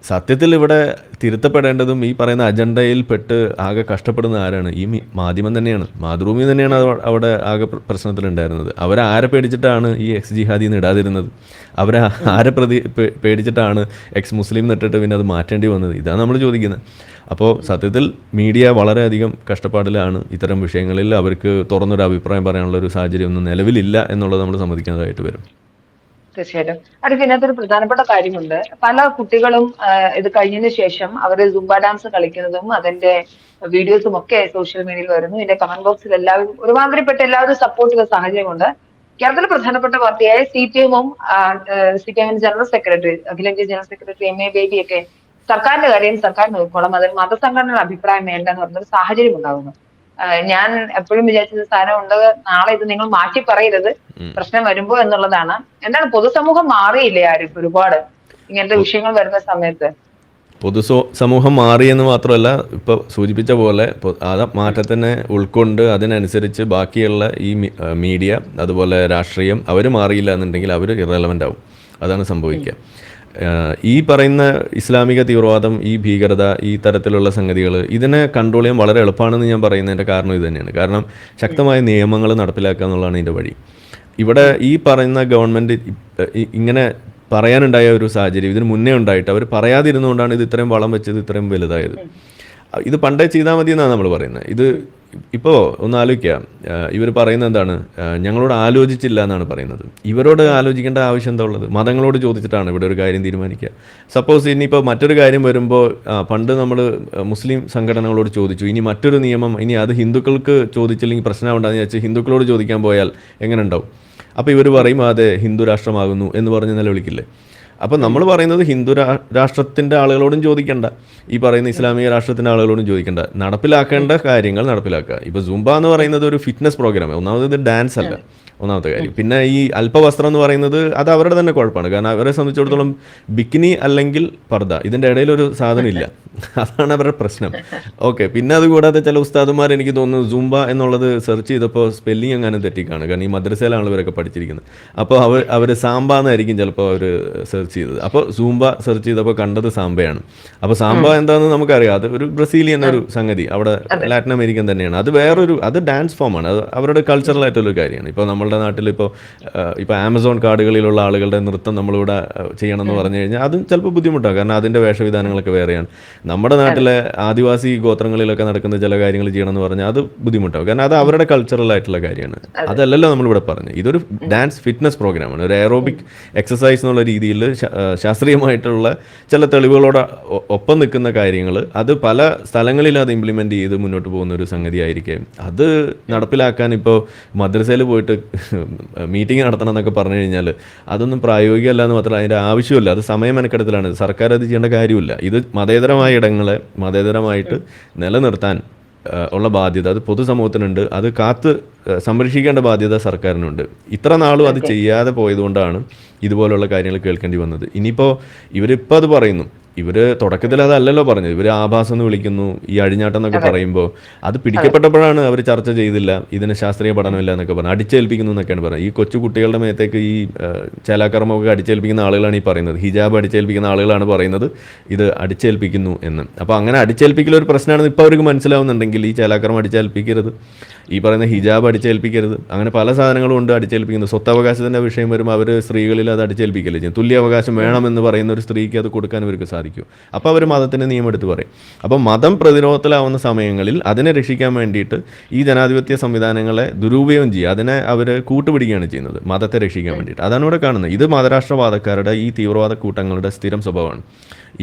സത്യത്തിൽ ഇവിടെ തിരുത്തപ്പെടേണ്ടതും ഈ പറയുന്ന അജണ്ടയിൽ പെട്ട് ആകെ കഷ്ടപ്പെടുന്ന ആരാണ്? ഈ മാധ്യമം തന്നെയാണ്, മാതൃഭൂമി തന്നെയാണ് അവിടെ ആകെ പ്രശ്നത്തിലുണ്ടായിരുന്നത്. അവരാരെ പേടിച്ചിട്ടാണ് ഈ എക്സ് ജിഹാദിന്ന് ഇടാതിരുന്നത്? അവരെ ആരെ പേടിച്ചിട്ടാണ് എക്സ് മുസ്ലിം എന്നിട്ടിട്ട് പിന്നെ അത് മാറ്റേണ്ടി വന്നത്? ഇതാണ് നമ്മൾ ചോദിക്കുന്നത്. അപ്പോൾ സത്യത്തിൽ മീഡിയ വളരെയധികം കഷ്ടപ്പാടിലാണ്. ഇത്തരം വിഷയങ്ങളിൽ അവർക്ക് തുറന്നൊരു അഭിപ്രായം പറയാനുള്ള ഒരു സാഹചര്യം ഒന്നും നിലവിലില്ല എന്നുള്ളത് നമ്മൾ സമ്മതിക്കുന്നതായിട്ട് വരും. തീർച്ചയായിട്ടും. അടുത്ത ഇതിനകത്തൊരു പ്രധാനപ്പെട്ട കാര്യമുണ്ട്. പല കുട്ടികളും ഇത് കഴിഞ്ഞതിന് ശേഷം അവർ സുംബ ഡാൻസ് കളിക്കുന്നതും അതിന്റെ വീഡിയോസും ഒക്കെ സോഷ്യൽ മീഡിയയിൽ വരുന്നു. ഇതിന്റെ കമന്റ് ബോക്സിൽ എല്ലാവരും ഒരുമാതിരിപ്പെട്ട എല്ലാവരും സപ്പോർട്ട് ചെയ്ത സാഹചര്യമുണ്ട്. കേരളത്തിലെ പ്രധാനപ്പെട്ട പാർട്ടിയായ CPM-ഉം CPM ജനറൽ സെക്രട്ടറി അഖിലേന്ത്യാ ജനറൽ സെക്രട്ടറി MA ബേബി ഒക്കെ സർക്കാരിന്റെ കാര്യം സർക്കാർ നോക്കിക്കോളും, അതിൽ മതസംഘടനയുടെ അഭിപ്രായം വേണ്ട എന്ന് പറഞ്ഞൊരു സാഹചര്യം ഉണ്ടാകുന്നു. ഞാൻ എപ്പോഴും വിചാരിച്ചത് സാധനം ഉണ്ട്, നാളെ ഇത് നിങ്ങൾ മാറ്റി പറയരുത് പ്രശ്നം വരുമ്പോ എന്നുള്ളതാണ്. എന്താണ് പൊതുസമൂഹം മാറിയില്ലേ ആരും ഒരുപാട് ഇങ്ങനത്തെ വിഷയങ്ങൾ വരുന്ന സമയത്ത്? സമൂഹം മാറിയെന്ന് മാത്രമല്ല, ഇപ്പോൾ സൂചിപ്പിച്ച പോലെ ആ മാറ്റത്തിനെ ഉൾക്കൊണ്ട് അതിനനുസരിച്ച് ബാക്കിയുള്ള ഈ മീഡിയ അതുപോലെ രാഷ്ട്രീയം അവർ മാറിയില്ല എന്നുണ്ടെങ്കിൽ അവർ ഇറലവൻ്റ് ആവും. അതാണ് സംഭവിക്കുക. ഈ പറയുന്ന ഇസ്ലാമിക തീവ്രവാദം, ഈ ഭീകരത, ഈ തരത്തിലുള്ള സംഗതികൾ ഇതിനെ കൺട്രോൾ ചെയ്യാൻ വളരെ എളുപ്പമാണെന്ന് ഞാൻ പറയുന്നതിൻ്റെ കാരണം ഇത് തന്നെയാണ്. കാരണം ശക്തമായ നിയമങ്ങൾ നടപ്പിലാക്കുക എന്നുള്ളതാണ് ഇതിൻ്റെ വഴി. ഇവിടെ ഈ പറയുന്ന ഗവൺമെൻറ് ഇങ്ങനെ പറയാനുണ്ടായ ഒരു സാഹചര്യം ഇതിന് മുന്നേ ഉണ്ടായിട്ട് അവർ പറയാതിരുന്നുകൊണ്ടാണ് ഇത് ഇത്രയും വളം വെച്ചത് ഇത്രയും വലുതായത്. ഇത് പണ്ടേ ചെയ്താൽ മതി എന്നാണ് നമ്മൾ പറയുന്നത്. ഇത് ഇപ്പോൾ ഒന്ന് ആലോചിക്കുക, ഇവർ പറയുന്നത് എന്താണ്, ഞങ്ങളോട് ആലോചിച്ചില്ല എന്നാണ് പറയുന്നത്. ഇവരോട് ആലോചിക്കേണ്ട ആവശ്യം എന്താ ഉള്ളത്? മതങ്ങളോട് ചോദിച്ചിട്ടാണ് ഇവിടെ ഒരു കാര്യം തീരുമാനിക്കുക. സപ്പോസ് ഇനിയിപ്പോൾ മറ്റൊരു കാര്യം വരുമ്പോൾ പണ്ട് നമ്മൾ മുസ്ലിം സംഘടനകളോട് ചോദിച്ചു, ഇനി മറ്റൊരു നിയമം ഇനി അത് ഹിന്ദുക്കൾക്ക് ചോദിച്ചില്ലെങ്കിൽ പ്രശ്നമുണ്ടാകുന്ന വെച്ചാൽ ഹിന്ദുക്കളോട് ചോദിക്കാൻ പോയാൽ എങ്ങനെ ഉണ്ടാവും? അപ്പോൾ ഇവർ പറയും അതെ ഹിന്ദു രാഷ്ട്രമാകുന്നു എന്ന് പറഞ്ഞ് നിലവിളിക്കില്ലേ? അപ്പോൾ നമ്മൾ പറയുന്നത് ഹിന്ദു രാഷ്ട്രത്തിൻ്റെ ആളുകളോടും ചോദിക്കേണ്ട, ഈ പറയുന്ന ഇസ്ലാമിക രാഷ്ട്രത്തിൻ്റെ ആളുകളോടും ചോദിക്കേണ്ട, നടപ്പിലാക്കേണ്ട കാര്യങ്ങൾ നടപ്പിലാക്കുക. ഇപ്പോൾ സുംബ എന്ന് പറയുന്നത് ഒരു ഫിറ്റ്നസ് പ്രോഗ്രാമാണ്. ഒന്നാമത് ഇത് ഡാൻസ് അല്ല, ഒന്നാമത്തെ കാര്യം. പിന്നെ ഈ അല്പവസ്ത്രം എന്ന് പറയുന്നത് അത് അവരുടെ തന്നെ കുഴപ്പമാണ്. കാരണം അവരെ സംബന്ധിച്ചിടത്തോളം ബിക്കിനി അല്ലെങ്കിൽ പർദ്ദ ഇതിൻ്റെ ഇടയിലൊരു സാധനം ഇല്ല, അതാണ് അവരുടെ പ്രശ്നം. ഓക്കെ, പിന്നെ അതുകൂടാതെ ചില ഉസ്താദുമാർ എനിക്ക് തോന്നുന്നു സുംബ എന്നുള്ളത് സെർച്ച് ചെയ്തപ്പോൾ സ്പെല്ലിംഗ് അങ്ങനെ തെറ്റിക്കാണ്. കാരണം ഈ മദ്രസയിലാണ് ഇവരൊക്കെ പഠിച്ചിരിക്കുന്നത്. അപ്പോൾ അവർ സാമ്പ എന്നായിരിക്കും ചിലപ്പോൾ അവർ സെർച്ച് ചെയ്തത്. അപ്പോൾ സൂംബ സെർച്ച് ചെയ്തപ്പോൾ കണ്ടത് സാമ്പയാണ്. അപ്പോൾ സാമ്പ എന്താണെന്ന് നമുക്കറിയാം, അത് ഒരു ബ്രസീലിയൻ ഒരു സംഗതി, അവിടെ ലാറ്റിൻ അമേരിക്കൻ തന്നെയാണ്. അത് വേറൊരു അത് ഡാൻസ് ഫോമാണ്, അത് അവരുടെ കൾച്ചറൽ ആയിട്ടുള്ളൊരു കാര്യമാണ്. ഇപ്പോൾ നമ്മളുടെ നാട്ടിൽ ഇപ്പോൾ ആമസോൺ കാടുകളിലുള്ള ആളുകളുടെ നൃത്തം നമ്മളിവിടെ ചെയ്യണമെന്ന് പറഞ്ഞു കഴിഞ്ഞാൽ അതും ചിലപ്പോൾ ബുദ്ധിമുട്ടാണ്. കാരണം അതിൻ്റെ വേഷവിധാനങ്ങളൊക്കെ വേറെയാണ്. നമ്മുടെ നാട്ടിലെ ആദിവാസി ഗോത്രങ്ങളിലൊക്കെ നടക്കുന്ന ചില കാര്യങ്ങൾ ചെയ്യണമെന്ന് പറഞ്ഞാൽ അത് ബുദ്ധിമുട്ടാവും. കാരണം അത് അവരുടെ കൾച്ചറൽ ആയിട്ടുള്ള കാര്യമാണ്. അതല്ലല്ലോ നമ്മളിവിടെ പറഞ്ഞത്. ഇതൊരു ഡാൻസ് ഫിറ്റ്നസ് പ്രോഗ്രാമാണ്, ഒരു എയറോബിക് എക്സസൈസ് എന്നുള്ള രീതിയിൽ ശാസ്ത്രീയമായിട്ടുള്ള ചില തെളിവുകളോട് ഒപ്പം നിൽക്കുന്ന കാര്യങ്ങൾ അത് പല സ്ഥലങ്ങളിൽ അത് ഇംപ്ലിമെൻ്റ് ചെയ്ത് മുന്നോട്ട് പോകുന്ന ഒരു സംഗതി ആയിരിക്കും. അത് നടപ്പിലാക്കാൻ ഇപ്പോൾ മദ്രസയിൽ പോയിട്ട് മീറ്റിംഗ് നടത്തണം എന്നൊക്കെ പറഞ്ഞു കഴിഞ്ഞാൽ അതൊന്നും പ്രായോഗികമല്ല എന്ന് മാത്രമല്ല, അതിൻ്റെ ആവശ്യമില്ല. അത് സമയമെനക്കെടുത്തലാണ്. സർക്കാർ അത് ചെയ്യേണ്ട കാര്യമില്ല. ഇത് മതേതരമായ ഇടങ്ങളെ മതേതരമായിട്ട് നിലനിർത്താൻ ഉള്ള ബാധ്യത അത് പൊതുസമൂഹത്തിനുണ്ട്. അത് കാത്ത് സംരക്ഷിക്കേണ്ട ബാധ്യത സർക്കാരിനുണ്ട്. ഇത്ര നാളും അത് ചെയ്യാതെ പോയതുകൊണ്ടാണ് ഇതുപോലുള്ള കാര്യങ്ങൾ കേൾക്കേണ്ടി വന്നത്. ഇനിയിപ്പോൾ ഇവരിപ്പോൾ അത് പറയുന്നു, ഇവർ തുടക്കത്തിൽ അതല്ലല്ലോ പറഞ്ഞത്. ഇവർ ആഭാസം എന്ന് വിളിക്കുന്നു, ഈ അഴിഞ്ഞാട്ടം എന്നൊക്കെ പറയുമ്പോൾ അത് പിടിക്കപ്പെട്ടപ്പോഴാണ് അവർ ചർച്ച ചെയ്തില്ല, ഇതിന് ശാസ്ത്രീയ പഠനമില്ല എന്നൊക്കെ പറഞ്ഞു, അടിച്ചേൽപ്പിക്കുന്നു എന്നൊക്കെയാണ് പറയുന്നത്. ഈ കൊച്ചു കുട്ടികളുടെ മേത്തേക്ക് ഈ ചേലാകർമ്മമൊക്കെ അടിച്ചേൽപ്പിക്കുന്ന ആളുകളാണ് ഈ പറയുന്നത്. ഹിജാബ് അടിച്ചേൽപ്പിക്കുന്ന ആളുകളാണ് പറയുന്നത് ഇത് അടിച്ചേൽപ്പിക്കുന്നു എന്ന്. അപ്പോൾ അങ്ങനെ അടിച്ചേൽപ്പിക്കൽ ഒരു പ്രശ്നമാണെന്ന് ഇപ്പോൾ അവർക്ക് മനസ്സിലാവുന്നുണ്ടെങ്കിൽ ഈ ചേലാകർമ്മം അടിച്ചേൽപ്പിക്കരുത്, ഈ പറയുന്ന ഹിജാബ് അടിച്ചേൽപ്പിക്കരുത്, അങ്ങനെ പല സാധനങ്ങളും ഉണ്ട് അടിച്ചേൽപ്പിക്കുന്നത്. സ്വത്തവകാശത്തിൻ്റെ വിഷയം വരുമ്പോൾ അവർ സ്ത്രീകളിൽ അത് അടിച്ചേൽപ്പിക്കല്ലേ ചെയ്യും. തുല്യാവകാശം വേണമെന്ന് പറയുന്ന ഒരു സ്ത്രീക്ക് അത് കൊടുക്കാൻ അവർക്ക് സാധിക്കും. അപ്പോൾ അവർ മതത്തിൻ്റെ നിയമം എടുത്ത് പറയും. അപ്പോൾ മതം പ്രതിരോധത്തിലാവുന്ന സമയങ്ങളിൽ അതിനെ രക്ഷിക്കാൻ വേണ്ടിയിട്ട് ഈ ജനാധിപത്യ സംവിധാനങ്ങളെ ദുരുപയോഗം ചെയ്യുക, അതിനെ അവർ കൂട്ടുപിടിക്കുകയാണ് ചെയ്യുന്നത് മതത്തെ രക്ഷിക്കാൻ വേണ്ടിയിട്ട്. അതാണ് ഇവിടെ കാണുന്നത്. ഇത് മതരാഷ്ട്രവാദക്കാരുടെ ഈ തീവ്രവാദ കൂട്ടങ്ങളുടെ സ്ഥിരം സ്വഭാവമാണ്.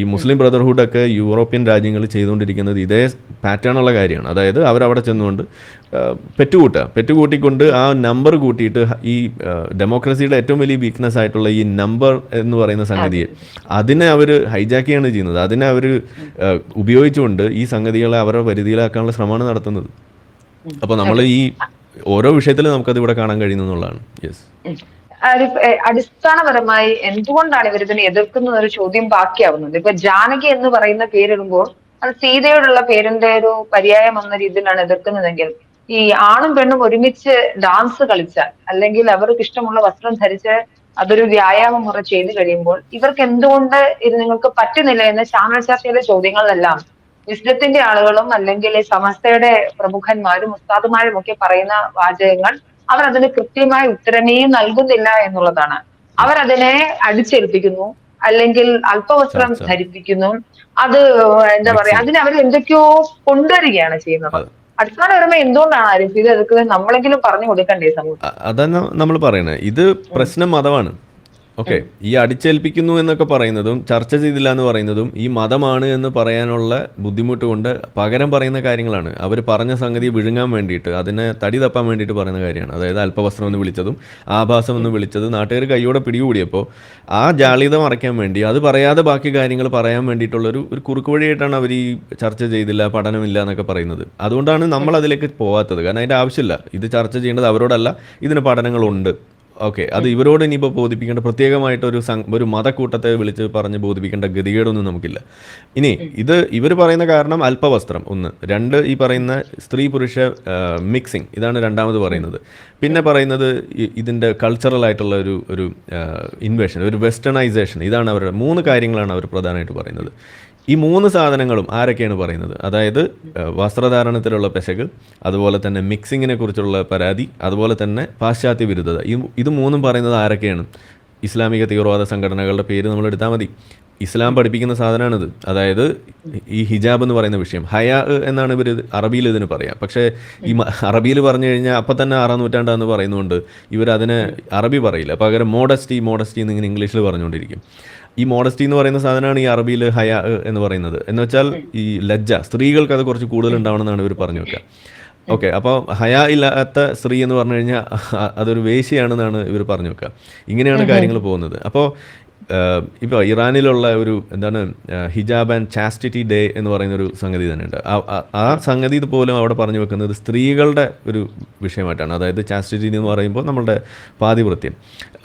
ഈ മുസ്ലിം ബ്രദർഹുഡൊക്കെ യൂറോപ്യൻ രാജ്യങ്ങൾ ചെയ്തുകൊണ്ടിരിക്കുന്നത് ഇതേ പാറ്റേണുള്ള കാര്യമാണ്. അതായത് അവരവിടെ ചെന്നുകൊണ്ട് പെറ്റുകൂട്ടിക്കൊണ്ട് ആ നമ്പർ കൂട്ടിയിട്ട് ഈ ഡെമോക്രസിയുടെ ഏറ്റവും വലിയ വീക്ക്നെസ് ആയിട്ടുള്ള ഈ നമ്പർ എന്ന് പറയുന്ന സംഗതിയെ അതിനെ അവർ ഹൈജാക്ക് ചെയ്യാണ് ചെയ്യുന്നത്. അതിനെ അവർ ഉപയോഗിച്ചുകൊണ്ട് ഈ സംഗതികളെ അവരുടെ പരിധിയിലാക്കാനുള്ള ശ്രമമാണ് നടത്തുന്നത്. അപ്പോൾ നമ്മൾ ഈ ഓരോ വിഷയത്തിലും നമുക്കത് ഇവിടെ കാണാൻ കഴിയുന്നു എന്നുള്ളതാണ്. യെസ്, അടിസ്ഥാനപരമായി എന്തുകൊണ്ടാണ് ഇവർ ഇതിനെ എതിർക്കുന്ന ഒരു ചോദ്യം ബാക്കിയാവുന്നത്. ഇപ്പൊ ജാനകി എന്ന് പറയുന്ന പേരിടുമ്പോൾ അത് സീതയോടുള്ള പേരിന്റെ ഒരു പര്യായം എന്ന രീതിയിലാണ് എതിർക്കുന്നതെങ്കിൽ, ഈ ആണും പെണ്ണും ഒരുമിച്ച് ഡാൻസ് കളിച്ചാൽ അല്ലെങ്കിൽ അവർക്ക് ഇഷ്ടമുള്ള വസ്ത്രം ധരിച്ച് അതൊരു വ്യായാമ മുറ ചെയ്തു കഴിയുമ്പോൾ ഇവർക്ക് എന്തുകൊണ്ട് ഇത് നിങ്ങൾക്ക് പറ്റുന്നില്ല എന്ന ചാനൽ ചർച്ചയിലെ ചോദ്യങ്ങളിലെല്ലാം വിസ്ഡത്തിന്റെ ആളുകളും അല്ലെങ്കിൽ സമസ്തയുടെ പ്രമുഖന്മാരും ഉസ്താദുമാരും ഒക്കെ പറയുന്ന വാചകങ്ങൾ അവർ അതിന് കൃത്യമായ ഉത്തരമേ നൽകുന്നില്ല എന്നുള്ളതാണ്. അവരതിനെ അടിച്ചേൽപ്പിക്കുന്നു അല്ലെങ്കിൽ അല്പവസ്ത്രം ധരിപ്പിക്കുന്നു. അത് എന്താ പറയാ, അതിന് അവർ എന്തൊക്കെയോ കൊണ്ടുവരികയാണ് ചെയ്യുന്നത്. അടിസ്ഥാനപരമായി എന്തുകൊണ്ടാണ് ആരിഫ് ഇത് നമ്മളെങ്കിലും പറഞ്ഞു കൊടുക്കണ്ടേ സമൂഹം? അതാണ് നമ്മൾ പറയുന്നത്. ഇത് പ്രശ്നം മതമാണ്. ഓക്കെ, ഈ അടിച്ചേൽപ്പിക്കുന്നു എന്നൊക്കെ പറയുന്നതും ചർച്ച ചെയ്തില്ല എന്ന് പറയുന്നതും ഈ മതമാണ് എന്ന് പറയാനുള്ള ബുദ്ധിമുട്ട് കൊണ്ട് പകരം പറയുന്ന കാര്യങ്ങളാണ്. അവർ പറഞ്ഞ സംഗതി വിഴുങ്ങാൻ വേണ്ടിയിട്ട്, അതിനെ തടി തപ്പാൻ വേണ്ടിയിട്ട് പറയുന്ന കാര്യമാണ്. അതായത് അല്പവസ്ത്രം എന്ന് വിളിച്ചതും ആഭാസം എന്ന് വിളിച്ചത് നാട്ടുകാർ കൈയോടെ പിടികൂടിയപ്പോൾ ആ ജാള്യത മറയ്ക്കാൻ വേണ്ടി, അത് പറയാതെ ബാക്കി കാര്യങ്ങൾ പറയാൻ വേണ്ടിയിട്ടുള്ളൊരു ഒരു കുറുക്ക് വഴിയായിട്ടാണ് അവർ ഈ ചർച്ച ചെയ്തില്ല, പഠനമില്ല എന്നൊക്കെ പറയുന്നത്. അതുകൊണ്ടാണ് നമ്മൾ അതിലേക്ക് പോകാത്തത്. കാരണം അതിൻ്റെ ആവശ്യമില്ല. ഇത് ചർച്ച ചെയ്യേണ്ടത് അവരോടല്ല, ഇതിന് പഠനങ്ങളുണ്ട്. ഓക്കെ, അത് ഇവരോട് ഇനിയിപ്പോൾ ബോധിപ്പിക്കേണ്ട പ്രത്യേകമായിട്ട് ഒരു മതക്കൂട്ടത്തെ വിളിച്ച് പറഞ്ഞ് ബോധിപ്പിക്കേണ്ട ഗതികേടൊന്നും നമുക്കില്ല. ഇനി ഇവർ പറയുന്ന കാരണം അല്പവസ്ത്രം ഒന്ന്, രണ്ട് ഈ പറയുന്ന സ്ത്രീ പുരുഷ മിക്സിങ്, ഇതാണ് രണ്ടാമത് പറയുന്നത്. പിന്നെ പറയുന്നത് ഇതിൻ്റെ കൾച്ചറൽ ആയിട്ടുള്ള ഒരു ഇൻവേഷൻ, ഒരു വെസ്റ്റേണൈസേഷൻ, ഇതാണ് അവരുടെ മൂന്ന് കാര്യങ്ങളാണ് അവർ പ്രധാനമായിട്ട് പറയുന്നത്. ഈ മൂന്ന് സാധനങ്ങളും ആരൊക്കെയാണ് പറയുന്നത്? അതായത് വസ്ത്രധാരണത്തിലുള്ള പെശക്, അതുപോലെ തന്നെ മിക്സിങ്ങിനെ കുറിച്ചുള്ള പരാതി, അതുപോലെ തന്നെ പാശ്ചാത്യ വിരുദ്ധത. ഇത് മൂന്നും പറയുന്നത് ആരൊക്കെയാണ്? ഇസ്ലാമിക തീവ്രവാദ സംഘടനകളുടെ പേര് നമ്മൾ എടുത്താൽ മതി. ഇസ്ലാം പഠിപ്പിക്കുന്ന സാധനമാണിത്. അതായത് ഈ ഹിജാബ് എന്ന് പറയുന്ന വിഷയം, ഹയാ എന്നാണ് ഇവർ അറബിയിൽ ഇതിന് പറയാം. പക്ഷേ ഈ അറബിയിൽ പറഞ്ഞു കഴിഞ്ഞാൽ അപ്പം തന്നെ 6-ാം നൂറ്റാണ്ടാന്ന് പറയുന്നതുകൊണ്ട് ഇവരതിനെ അറബി പറയില്ല, പകരം മോഡസ്റ്റി എന്നിങ്ങനെ ഇംഗ്ലീഷിൽ പറഞ്ഞുകൊണ്ടിരിക്കും. ഈ മോഡസ്റ്റി എന്ന് പറയുന്ന സാധനമാണ് ഈ അറബിയിൽ ഹയാ എന്ന് പറയുന്നത്. എന്ന് വെച്ചാൽ ഈ ലജ്ജ, സ്ത്രീകൾക്ക് അത് കുറച്ച് കൂടുതൽ ഉണ്ടാവണമെന്നാണ് ഇവർ പറഞ്ഞു വെക്കുക. ഓക്കെ, അപ്പോൾ ഹയാ ഇല്ലാത്ത സ്ത്രീ എന്ന് പറഞ്ഞു കഴിഞ്ഞാൽ അതൊരു വേശ്യയാണെന്നാണ് ഇവർ പറഞ്ഞു വെക്കുക. ഇങ്ങനെയാണ് കാര്യങ്ങൾ പോകുന്നത്. അപ്പോൾ ഇപ്പോൾ ഇറാനിലുള്ള ഒരു എന്താണ് ഹിജാബ് ആൻഡ് ചാസ്റ്റിറ്റി ഡേ എന്ന് പറയുന്ന ഒരു സംഗതി തന്നെയുണ്ട്. ആ സംഗതി പോലും അവിടെ പറഞ്ഞു വെക്കുന്നത് സ്ത്രീകളുടെ ഒരു വിഷയമായിട്ടാണ്. അതായത് ചാസ്റ്റിറ്റി എന്ന് പറയുമ്പോൾ നമ്മളുടെ പാതിവൃത്യം,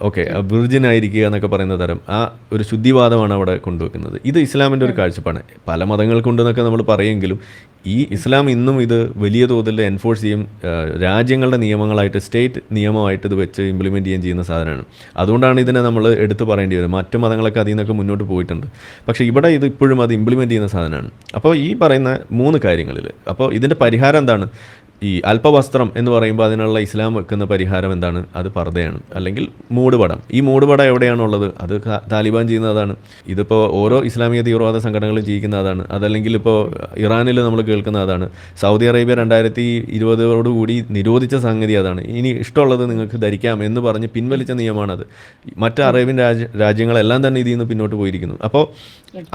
ഓക്കെ, വിർജിൻ ആയിരിക്കുക എന്നൊക്കെ പറയുന്ന തരം ആ ഒരു ശുദ്ധിവാദമാണ് അവിടെ കൊണ്ടുവെക്കുന്നത്. ഇത് ഇസ്ലാമിൻ്റെ ഒരു കാഴ്ചപ്പാടാണ്. പല മതങ്ങൾക്കുണ്ടെന്നൊക്കെ നമ്മൾ പറയുമെങ്കിലും ഈ ഇസ്ലാം ഇന്നും ഇത് വലിയ തോതിൽ എൻഫോഴ്സ് ചെയ്യും, രാജ്യങ്ങളുടെ നിയമങ്ങളായിട്ട്, സ്റ്റേറ്റ് നിയമമായിട്ട് ഇത് വെച്ച് ഇംപ്ലിമെൻറ്റ് ചെയ്യുന്ന സാധനമാണ്. അതുകൊണ്ടാണ് ഇതിനെ നമ്മൾ എടുത്തു പറയേണ്ടി വരും. മറ്റു മതങ്ങളൊക്കെ അതിൽ നിന്നൊക്കെ മുന്നോട്ട് പോയിട്ടുണ്ട്, പക്ഷേ ഇവിടെ ഇത് ഇപ്പോഴും അത് ഇംപ്ലിമെൻറ്റ് ചെയ്യുന്ന സാധനമാണ്. അപ്പോൾ ഈ പറയുന്ന മൂന്ന് കാര്യങ്ങളിൽ, അപ്പോൾ ഇതിൻ്റെ പരിഹാരം എന്താണ്? ഈ അല്പവസ്ത്രം എന്ന് പറയുമ്പോൾ അതിനുള്ള ഇസ്ലാം വെക്കുന്ന പരിഹാരം എന്താണ്? അത് പർദ്ദയാണ്, അല്ലെങ്കിൽ മൂടുപടം. ഈ മൂടുപടം എവിടെയാണുള്ളത്? അത് താലിബാൻ ചെയ്യുന്നതാണ്. ഇതിപ്പോൾ ഓരോ ഇസ്ലാമിക തീവ്രവാദ സംഘടനകളും ചെയ്യുന്ന അതാണ്. അതല്ലെങ്കിൽ ഇപ്പോൾ ഇറാനിൽ നമ്മൾ കേൾക്കുന്ന അതാണ്. സൗദി അറേബ്യ 2020 നിരോധിച്ച സംഗതി അതാണ്. ഇനി ഇഷ്ടമുള്ളത് നിങ്ങൾക്ക് ധരിക്കാം എന്ന് പറഞ്ഞ് പിൻവലിച്ച നിയമമാണത്. മറ്റ് അറേബ്യൻ രാജ്യങ്ങളെല്ലാം തന്നെ ഇതിൽ നിന്ന് പിന്നോട്ട് പോയിരിക്കുന്നു. അപ്പോൾ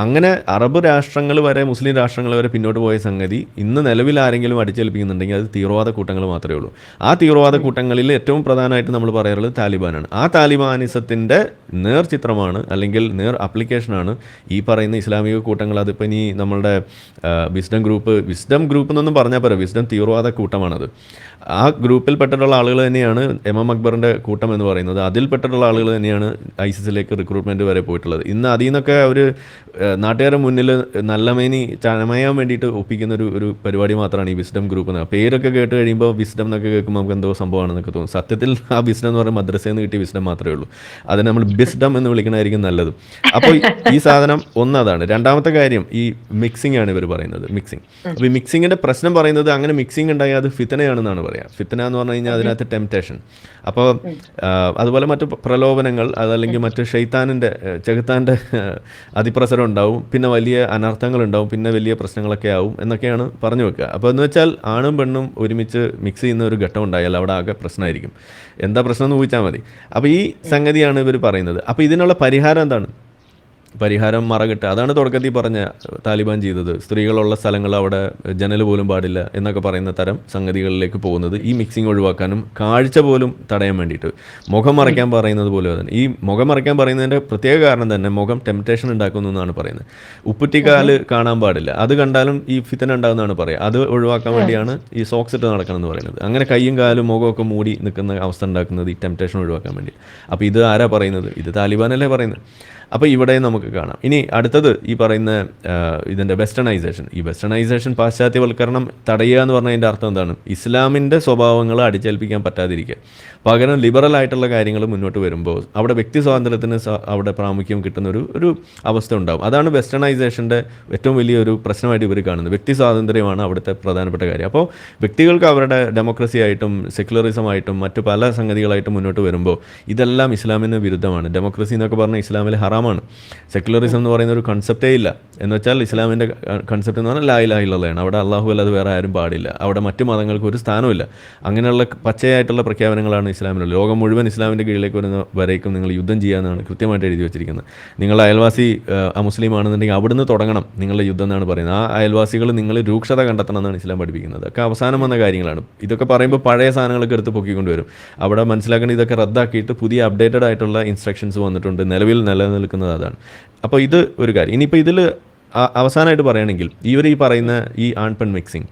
അങ്ങനെ അറബ് രാഷ്ട്രങ്ങൾ വരെ, മുസ്ലിം രാഷ്ട്രങ്ങൾ വരെ പിന്നോട്ട് പോയ സംഗതി ഇന്ന് നിലവിൽ ആരെങ്കിലും അടിച്ചേൽപ്പിക്കുന്നുണ്ടെങ്കിൽ അത് തീവ്രവാദ കൂട്ടങ്ങൾ മാത്രമേ ഉള്ളൂ. ആ തീവ്രവാദ കൂട്ടങ്ങളിൽ ഏറ്റവും പ്രധാനമായിട്ട് നമ്മൾ പറയാറുള്ളത് താലിബാനാണ്. ആ താലിബാനിസത്തിൻ്റെ നേർചിത്രമാണ്, അല്ലെങ്കിൽ നേർ ആപ്ലിക്കേഷനാണ് ഈ പറയുന്ന ഇസ്ലാമിക കൂട്ടങ്ങൾ. അതിപ്പോൾ ഇനി നമ്മളുടെ വിസ്ഡം ഗ്രൂപ്പ് എന്നൊന്നും പറഞ്ഞാൽ പോരാ, വിസ്ഡം തീവ്രവാദ കൂട്ടമാണത്. ആ ഗ്രൂപ്പിൽപ്പെട്ടിട്ടുള്ള ആളുകൾ തന്നെയാണ് എം അക്ബറിൻ്റെ കൂട്ടം എന്ന് പറയുന്നത്. അതിൽപ്പെട്ടിട്ടുള്ള ആളുകൾ തന്നെയാണ് ഐസിസിലേക്ക് റിക്രൂട്ട്മെൻറ്റ് വരെ പോയിട്ടുള്ളത്. ഇന്ന് അതിൽ നിന്നൊക്കെ അവർ നാട്ടുകാരുടെ മുന്നിൽ നല്ലമേനി ചമയാൻ വേണ്ടിയിട്ട് ഒപ്പിക്കുന്ന ഒരു പരിപാടി മാത്രമാണ് ഈ വിസ്ഡം ഗ്രൂപ്പ്. പേരൊക്കെ കേട്ട് കഴിയുമ്പോൾ വിസ്ഡം എന്നൊക്കെ കേൾക്കുമ്പോൾ നമുക്ക് എന്തോ സംഭവമാണെന്നൊക്കെ തോന്നും. സത്യത്തിൽ ആ വിസ്ഡം എന്ന് പറയുമ്പോൾ മദ്രസയിൽ നിന്ന് കിട്ടിയ വിസ്ഡം മാത്രമേ ഉള്ളൂ. അതിനെ നമ്മൾ ബിസ്ഡം എന്ന് വിളിക്കണമായിരിക്കും നല്ലത്. അപ്പോൾ ഈ സാധനം ഒന്നതാണ്. രണ്ടാമത്തെ കാര്യം ഈ മിക്സിംഗ് ആണ് ഇവർ പറയുന്നത്, മിക്സിംഗ്. അപ്പോൾ ഈ മിക്സിങ്ങിൻ്റെ പ്രശ്നം പറയുന്നത്, അങ്ങനെ മിക്സിംഗ് ഉണ്ടായാൽ അത് ഫിത്തനയാണെന്നാണ് പറയുക. ഫിത്തന എന്ന് പറഞ്ഞു കഴിഞ്ഞാൽ അതിനകത്ത് ടെംപ്റ്റേഷൻ, അപ്പോൾ അതുപോലെ മറ്റു പ്രലോഭനങ്ങൾ, അതല്ലെങ്കിൽ മറ്റ് ഷെയ്ത്താനിൻ്റെ ചെകുത്താൻ്റെ അതിപ്രസരം ഉണ്ടാവും, പിന്നെ വലിയ അനർത്ഥങ്ങൾ ഉണ്ടാവും, പിന്നെ വലിയ പ്രശ്നങ്ങളൊക്കെ ആവും എന്നൊക്കെയാണ് പറഞ്ഞു വെക്കുക. അപ്പോൾ എന്ന് വെച്ചാൽ ആണും പെണ്ണും ഒരുമിച്ച് മിക്സ് ചെയ്യുന്ന ഒരു ഘട്ടം ഉണ്ടായാൽ അവിടെ ആകെ പ്രശ്നമായിരിക്കും. എന്താ പ്രശ്നം എന്ന് ചോദിച്ചാൽ മതി. അപ്പോൾ ഈ സംഗതിയാണ് ഇവർ പറയുന്നത്. അപ്പോൾ ഇതിനുള്ള പരിഹാരം എന്താണ്? പരിഹാരം മറകെട്ട്, അതാണ് തുടക്കത്തിൽ പറഞ്ഞ താലിബാൻ ചെയ്തത്. സ്ത്രീകളുള്ള സ്ഥലങ്ങൾ അവിടെ ജനൽ പോലും പാടില്ല എന്നൊക്കെ പറയുന്ന തരം സംഗതികളിലേക്ക് പോകുന്നത് ഈ മിക്സിംഗ് ഒഴിവാക്കാനും കാഴ്ച പോലും തടയാൻ വേണ്ടിയിട്ട്. മുഖം മറയ്ക്കാൻ പറയുന്നത് പോലെ തന്നെ, ഈ മുഖം മറയ്ക്കാൻ പറയുന്നതിൻ്റെ പ്രത്യേക കാരണം തന്നെ മുഖം ടെംപ്റ്റേഷൻ ഉണ്ടാക്കുന്നു എന്നാണ് പറയുന്നത്. ഉപ്പുറ്റിക്കാല് കാണാൻ പാടില്ല, അത് കണ്ടാലും ഈ ഫിത്തന ഉണ്ടാകുന്നതാണ് പറയുക. അത് ഒഴിവാക്കാൻ വേണ്ടിയാണ് ഈ സോക്സ് ഇട്ട് നടക്കണം എന്ന് പറയുന്നത്. അങ്ങനെ കയ്യും കാലും മുഖമൊക്കെ മൂടി നിൽക്കുന്ന അവസ്ഥ ഉണ്ടാക്കുന്നത് ഈ ടെംപ്റ്റേഷൻ ഒഴിവാക്കാൻ വേണ്ടി. അപ്പോൾ ഇത് ആരാ പറയുന്നത്? ഇത് താലിബാനല്ലേ പറയുന്നത്. അപ്പോൾ ഇവിടെ നമുക്ക് കാണാം. ഇനി അടുത്തത് ഈ പറയുന്ന ഇതിൻ്റെ വെസ്റ്റേണൈസേഷൻ. ഈ വെസ്റ്റേണൈസേഷൻ, പാശ്ചാത്യവൽക്കരണം തടയുക എന്ന് പറഞ്ഞതിൻ്റെ അർത്ഥം എന്താണ്? ഇസ്ലാമിൻ്റെ സ്വഭാവങ്ങൾ അടിച്ചേൽപ്പിക്കാൻ പറ്റാതിരിക്കുക, പകരം ലിബറൽ ആയിട്ടുള്ള കാര്യങ്ങൾ മുന്നോട്ട് വരുമ്പോൾ അവിടെ വ്യക്തി സ്വാതന്ത്ര്യത്തിന് അവിടെ പ്രാമുഖ്യം കിട്ടുന്ന ഒരു അവസ്ഥ ഉണ്ടാകും. അതാണ് വെസ്റ്റേണൈസേഷൻ്റെ ഏറ്റവും വലിയൊരു പ്രശ്നമായിട്ട് ഇവർ കാണുന്നത്. വ്യക്തി സ്വാതന്ത്ര്യമാണ് അവിടുത്തെ പ്രധാനപ്പെട്ട കാര്യം. അപ്പോൾ വ്യക്തികൾക്ക് അവരുടെ ഡെമോക്രസി ആയിട്ടും സെക്യുലറിസം ആയിട്ടും മറ്റു പല സംഗതികളായിട്ടും മുന്നോട്ട് വരുമ്പോൾ ഇതെല്ലാം ഇസ്ലാമിന് വിരുദ്ധമാണ്. ഡെമോക്രസി എന്നൊക്കെ പറഞ്ഞാൽ ഇസ്ലാമിൽ ഹറാമാണ്. സെക്യുലറിസം എന്ന് പറയുന്ന ഒരു കൺസെപ്റ്റേ ഇല്ല. എന്ന് വെച്ചാൽ ഇസ്ലാമിൻ്റെ കൺസെപ്റ്റ് എന്ന് പറഞ്ഞാൽ ലാ ഇലാഹ ഇല്ലല്ലാഹ്. അവിടെ അള്ളാഹു അല്ലാതെ വേറെ ആരും പാടില്ല. അവിടെ മറ്റു മതങ്ങൾക്ക് ഒരു സ്ഥാനമില്ല. അങ്ങനെയുള്ള പച്ചയായിട്ടുള്ള പ്രഖ്യാപനങ്ങളാണ് ഇസ്ലാമിലുള്ളത്. ലോകം മുഴുവൻ ഇസ്ലാമിൻ്റെ കീഴിലേക്ക് വരുന്ന വരേക്കും നിങ്ങൾ യുദ്ധം ചെയ്യാമെന്നാണ് കൃത്യമായിട്ട് എഴുതി വെച്ചിരിക്കുന്നത്. നിങ്ങളുടെ അയൽവാസി അമുസ്ലിം ആണെന്നുണ്ടെങ്കിൽ അവിടുന്ന് തുടങ്ങണം നിങ്ങളുടെ യുദ്ധം എന്നാണ് പറയുന്നത്. ആ അയൽവാസികൾ നിങ്ങൾ രൂക്ഷത കണ്ടെത്തണം എന്നാണ് ഇസ്ലാം പഠിപ്പിക്കുന്നത്. ഒക്കെ അവസാനം വന്ന കാര്യങ്ങളാണ്. ഇതൊക്കെ പറയുമ്പോൾ പഴയ സാധനങ്ങളൊക്കെ എടുത്ത് പൊക്കിക്കൊണ്ടുവരും. അവിടെ മനസ്സിലാക്കേണ്ട ഇതൊക്കെ റദ്ദാക്കിയിട്ട് പുതിയ അപ്ഡേറ്റഡ് ആയിട്ടുള്ള ഇൻസ്ട്രക്ഷൻസ് വന്നിട്ടുണ്ട്. നിലവിൽ നിലനിൽക്കുന്നത് അതാണ്. അപ്പോൾ ഇത് ഒരു കാര്യം. ഇനിയിപ്പോൾ ഇതിൽ അവസാനമായിട്ട് പറയുകയാണെങ്കിൽ ഈ പറയുന്ന ഈ ആൺ പെൺ മിക്സിങ്,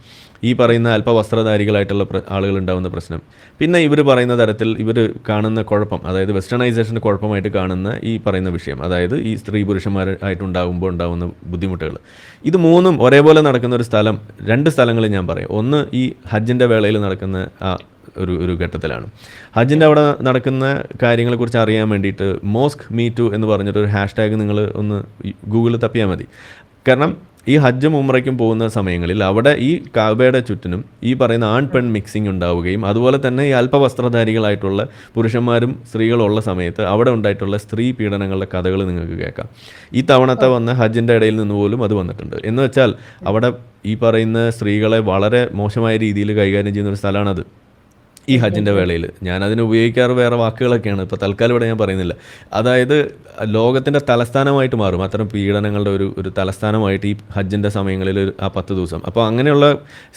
ഈ പറയുന്ന അല്പവസ്ത്രധാരികളായിട്ടുള്ള ആളുകൾ ഉണ്ടാകുന്ന പ്രശ്നം, പിന്നെ ഇവർ പറയുന്ന തരത്തിൽ ഇവർ കാണുന്ന കുഴപ്പം, അതായത് വെസ്റ്റേണൈസേഷൻ്റെ കുഴപ്പമായിട്ട് കാണുന്ന ഈ പറയുന്ന വിഷയം, അതായത് ഈ സ്ത്രീ പുരുഷന്മാരായിട്ടുണ്ടാകുമ്പോൾ ഉണ്ടാകുന്ന ബുദ്ധിമുട്ടുകൾ, ഇത് മൂന്നും ഒരേപോലെ നടക്കുന്ന ഒരു സ്ഥലം, 2 സ്ഥലങ്ങളിൽ ഞാൻ പറയാം. ഒന്ന് ഈ ഹജ്ജിൻ്റെ വേളയിൽ നടക്കുന്ന ഒരു ഘട്ടത്തിലാണ്. ഹജ്ജിൻ്റെ അവിടെ നടക്കുന്ന കാര്യങ്ങളെക്കുറിച്ച് അറിയാൻ വേണ്ടിയിട്ട് മോസ്ക് മീ ടു എന്ന് പറഞ്ഞിട്ടൊരു #, നിങ്ങൾ ഒന്ന് ഗൂഗിളിൽ തപ്പിയാൽ മതി. കാരണം ഈ ഹജ്ജും ഉംറയ്ക്കും പോകുന്ന സമയങ്ങളിൽ അവിടെ ഈ കഅബയുടെ ചുറ്റിനും ഈ പറയുന്ന ആൺ പെൺ മിക്സിംഗ് ഉണ്ടാവുകയും അതുപോലെ തന്നെ ഈ അല്പവസ്ത്രധാരികളായിട്ടുള്ള പുരുഷന്മാരും സ്ത്രീകളും ഉള്ള സമയത്ത് അവിടെ ഉണ്ടായിട്ടുള്ള സ്ത്രീ പീഡനങ്ങളുടെ കഥകൾ നിങ്ങൾക്ക് കേൾക്കാം. ഈ തവണത്തെ വന്ന ഹജ്ജിൻ്റെ ഇടയിൽ നിന്ന് പോലും അത് വന്നിട്ടുണ്ട്. എന്ന് വെച്ചാൽ അവിടെ ഈ പറയുന്ന സ്ത്രീകളെ വളരെ മോശമായ രീതിയിൽ കൈകാര്യം ചെയ്യുന്ന ഒരു സ്ഥലമാണത് ഈ ഹജ്ജിൻ്റെ വേളയിൽ. ഞാനതിന് ഉപയോഗിക്കാറ് വേറെ വാക്കുകളൊക്കെയാണ്, ഇപ്പോൾ തൽക്കാലം ഇവിടെ ഞാൻ പറയുന്നില്ല. അതായത് ലോകത്തിൻ്റെ തലസ്ഥാനമായിട്ട് മാറും അത്തരം പീഡനങ്ങളുടെ ഒരു തലസ്ഥാനമായിട്ട് ഈ ഹജ്ജിൻ്റെ സമയങ്ങളിൽ ആ 10 ദിവസം. അപ്പോൾ അങ്ങനെയുള്ള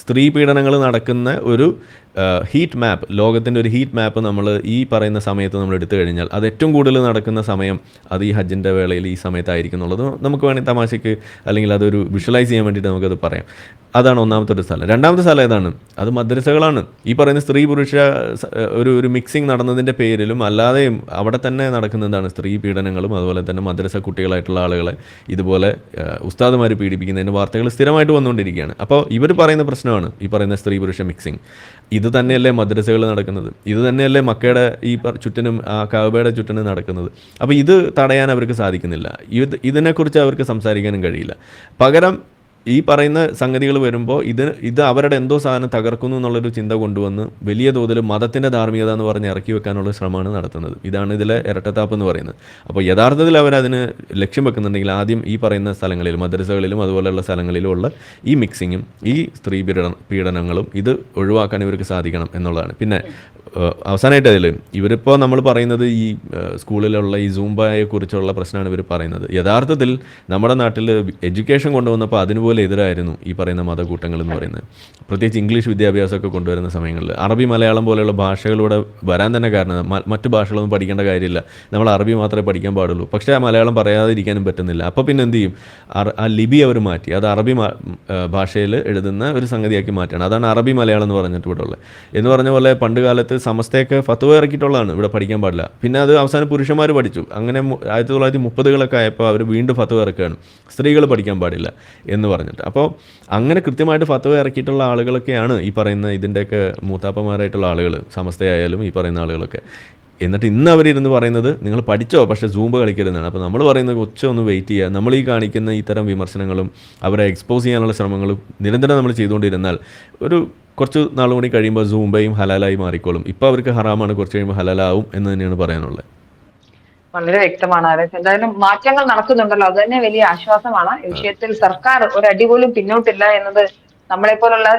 സ്ത്രീ പീഡനങ്ങൾ നടക്കുന്ന ഒരു ഹീറ്റ് മാപ്പ്, ലോകത്തിൻ്റെ ഒരു ഹീറ്റ് മാപ്പ് നമ്മൾ ഈ പറയുന്ന സമയത്ത് നമ്മൾ എടുത്തു കഴിഞ്ഞാൽ അത് ഏറ്റവും കൂടുതൽ നടക്കുന്ന സമയം അത് ഈ ഹജ്ജിൻ്റെ വേളയിൽ ഈ സമയത്തായിരിക്കും എന്നുള്ളത് നമുക്ക് വേണമെങ്കിൽ തമാശയ്ക്ക് അല്ലെങ്കിൽ അതൊരു വിഷ്വലൈസ് ചെയ്യാൻ വേണ്ടിയിട്ട് നമുക്കത് പറയാം. അതാണ് ഒന്നാമത്തെ ഒരു സ്ഥലം. രണ്ടാമത്തെ സ്ഥലം ഏതാണ്? അത് മദ്രസകളാണ്. ഈ പറയുന്ന സ്ത്രീ പുരുഷ ഒരു മിക്സിങ് നടന്നതിൻ്റെ പേരിലും അല്ലാതെയും അവിടെ തന്നെ നടക്കുന്നതാണ് സ്ത്രീ പീഡനങ്ങളും. അതുപോലെ തന്നെ മദ്രസ കുട്ടികളായിട്ടുള്ള ആളുകളെ ഇതുപോലെ ഉസ്താദുമാർ പീഡിപ്പിക്കുന്നതിൻ്റെ വാർത്തകൾ സ്ഥിരമായിട്ട് വന്നുകൊണ്ടിരിക്കുകയാണ്. അപ്പോൾ ഇവർ പറയുന്ന പ്രശ്നമാണ് ഈ പറയുന്ന സ്ത്രീ പുരുഷ മിക്സിങ്. ഇത് തന്നെയല്ലേ മദ്രസകൾ നടക്കുന്നത്, ഇത് തന്നെയല്ലേ മക്കയുടെ ഈ ചുറ്റിനും ആ കഅബയുടെ ചുറ്റിനും നടക്കുന്നത്. അപ്പോൾ ഇത് തടയാൻ അവർക്ക് സാധിക്കുന്നില്ല. ഇതിനെക്കുറിച്ച് അവർക്ക് സംസാരിക്കാനും കഴിയില്ല. പകരം ഈ പറയുന്ന സംഗതികൾ വരുമ്പോൾ ഇത് അവരുടെ എന്തോ സാധനം തകർക്കുന്നു എന്നുള്ളൊരു ചിന്ത കൊണ്ടുവന്ന് വലിയ തോതിൽ മതത്തിൻ്റെ ധാർമ്മികത എന്ന് പറഞ്ഞ് ഇറക്കി വെക്കാനുള്ള ശ്രമമാണ് നടത്തുന്നത്. ഇതാണ് ഇതിലെ ഇരട്ടത്താപ്പ് എന്ന് പറയുന്നത്. അപ്പോൾ യഥാർത്ഥത്തിൽ അവരതിന് ലക്ഷ്യം വെക്കുന്നുണ്ടെങ്കിൽ ആദ്യം ഈ പറയുന്ന സ്ഥലങ്ങളിലും മദ്രസകളിലും അതുപോലെയുള്ള സ്ഥലങ്ങളിലും ഉള്ള ഈ മിക്സിങ്ങും ഈ സ്ത്രീ പീഡനങ്ങളും ഇത് ഒഴിവാക്കാൻ ഇവർക്ക് സാധിക്കണം എന്നുള്ളതാണ്. പിന്നെ അവസാനമായിട്ട് ഇവരിപ്പോൾ നമ്മൾ പറയുന്നത് ഈ സ്കൂളിലുള്ള ഈ സൂംബയെ കുറിച്ചുള്ള പ്രശ്നമാണ് ഇവർ പറയുന്നത്. യഥാർത്ഥത്തിൽ നമ്മുടെ നാട്ടിൽ എഡ്യൂക്കേഷൻ കൊണ്ടുവന്നപ്പോൾ അതിനുപോലെ എതിരായിരുന്നു ഈ പറയുന്ന മതകൂട്ടങ്ങൾ എന്ന് പറയുന്നത്. പ്രത്യേകിച്ച് ഇംഗ്ലീഷ് വിദ്യാഭ്യാസമൊക്കെ കൊണ്ടുവരുന്ന സമയങ്ങളിൽ അറബി മലയാളം പോലെയുള്ള ഭാഷകളിലൂടെ വരാൻ തന്നെ കാരണം മറ്റു ഭാഷകളൊന്നും പഠിക്കേണ്ട കാര്യമില്ല, നമ്മൾ അറബി മാത്രമേ പഠിക്കാൻ പാടുള്ളൂ. പക്ഷേ ആ മലയാളം പറയാതിരിക്കാനും പറ്റുന്നില്ല. അപ്പോൾ പിന്നെ എന്ത് ചെയ്യും? ആ ലിപി അവർ മാറ്റി, അത് അറബി ഭാഷയിൽ എഴുതുന്ന ഒരു സംഗതിയാക്കി മാറ്റുകയാണ്. അതാണ് അറബി മലയാളം എന്ന് പറഞ്ഞിട്ട് ഇവിടെ ഉള്ളത്. എന്ന് പറഞ്ഞ പോലെ പണ്ട് കാലത്ത് സമസ്തയൊക്കെ ഫത്വ ഇറക്കിയിട്ടുള്ളതാണ് ഇവിടെ പഠിക്കാൻ പാടില്ല. പിന്നെ അത് അവസാനം പുരുഷന്മാർ പഠിച്ചു. അങ്ങനെ 1930 ആയപ്പോൾ അവർ വീണ്ടും ഫത്വ ഇറക്കുകയാണ്, സ്ത്രീകൾ പഠിക്കാൻ പാടില്ല എന്ന് പറഞ്ഞിട്ട്. അപ്പോൾ അങ്ങനെ കൃത്യമായിട്ട് ഫത്വ ഇറക്കിയിട്ടുള്ള ആളുകളൊക്കെയാണ് ഈ പറയുന്ന ഇതിൻ്റെയൊക്കെ മൂത്താപ്പന്മാരായിട്ടുള്ള ആളുകൾ, സമസ്തയായാലും ഈ പറയുന്ന ആളുകളൊക്കെ. എന്നിട്ട് ഇന്ന് അവരിരുന്ന് പറയുന്നത് നിങ്ങൾ പഠിച്ചോ, പക്ഷേ സൂംബ് കളിക്കരുതെന്നാണ്. അപ്പോൾ നമ്മൾ പറയുന്നത് ഒന്ന് വെയിറ്റ് ചെയ്യുക. നമ്മൾ ഈ കാണിക്കുന്ന ഇത്തരം വിമർശനങ്ങളും അവരെ എക്സ്പോസ് ചെയ്യാനുള്ള ശ്രമങ്ങളും നിരന്തരം നമ്മൾ ചെയ്തുകൊണ്ടിരുന്നാൽ കുറച്ച് നാളും കൂടി കഴിയുമ്പോൾ സൂംബയും ഹലാലായി മാറിക്കോളും. ഇപ്പോൾ അവർക്ക് ഹറാമാണ്, കുറച്ച് കഴിയുമ്പോൾ ഹലാലാവും എന്ന് തന്നെയാണ് പറയാനുള്ളത്. വളരെ വ്യക്തമാണ്. എന്തായാലും മാറ്റങ്ങൾ നടക്കുന്നുണ്ടല്ലോ, അത് തന്നെ വലിയ ആശ്വാസമാണ്. ഈ വിഷയത്തിൽ സർക്കാർ ഒരു അടി പോലും പിന്നോട്ടില്ല എന്നത് നമ്മളെ പോലുള്ള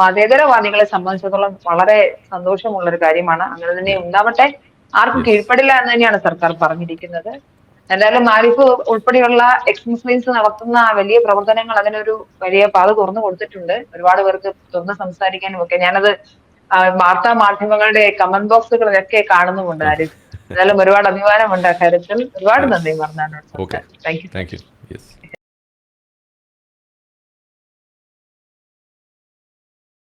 മതേതരവാദികളെ സംബന്ധിച്ചിടത്തോളം വളരെ സന്തോഷമുള്ള ഒരു കാര്യമാണ്. അങ്ങനെ തന്നെ ഉണ്ടാവട്ടെ, ആർക്കും കീഴ്പ്പെടില്ല എന്ന് തന്നെയാണ് സർക്കാർ പറഞ്ഞിരിക്കുന്നത്. എന്തായാലും ആരിഫ് ഉൾപ്പെടെയുള്ള എക്സ് മുസ്ലിംസ് നടത്തുന്ന വലിയ പ്രവർത്തനങ്ങൾ അതിനൊരു വലിയ പാത തുറന്നു കൊടുത്തിട്ടുണ്ട്. ഒരുപാട് പേർക്ക് തുറന്ന് സംസാരിക്കാനും ഒക്കെ ഞാനത് വാർത്താ മാധ്യമങ്ങളുടെ കമന്റ് ബോക്സുകളിലൊക്കെ കാണുന്നുമുണ്ട്. ആരിഫ്, എന്തായാലും ഒരുപാട് അഭിമാനമുണ്ട് ആ കാര്യത്തിൽ. ഒരുപാട് നന്ദി പറഞ്ഞാണ്. Thank you.